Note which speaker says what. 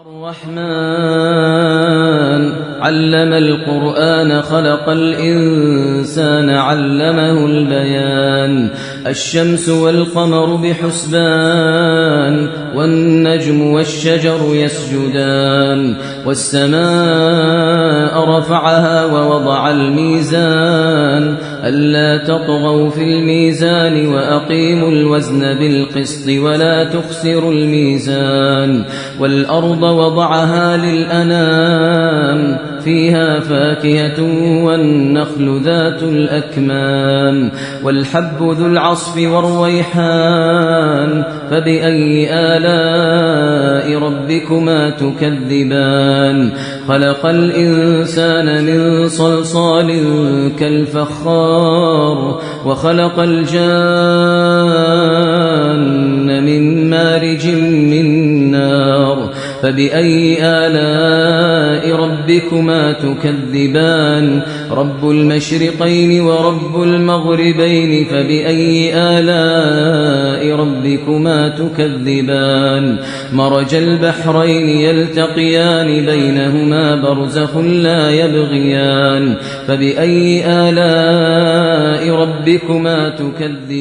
Speaker 1: الرحمن علم القرآن خلق الإنسان علمه البيان الشمس والقمر بحسبان والنجم والشجر يسجدان والسماء رفعها ووضع الميزان ألا تطغوا في الميزان وأقيموا الوزن بالقسط ولا تخسروا الميزان والأرض وضعها للأنام فيها فاكهة والنخل ذات الأكمام والحب ذو العصف والريحان فبأي آلاء ربكما تكذبان خلق الإنسان من صلصال كالفخار وخلق الجان من مارج من نار فبأي آلاء ربكما تكذبان رب المشرقين ورب المغربين فبأي آلاء ربكما تكذبان مرج البحرين يلتقيان بينهما برزخ لا يبغيان فبأي آلاء ربكما تكذبان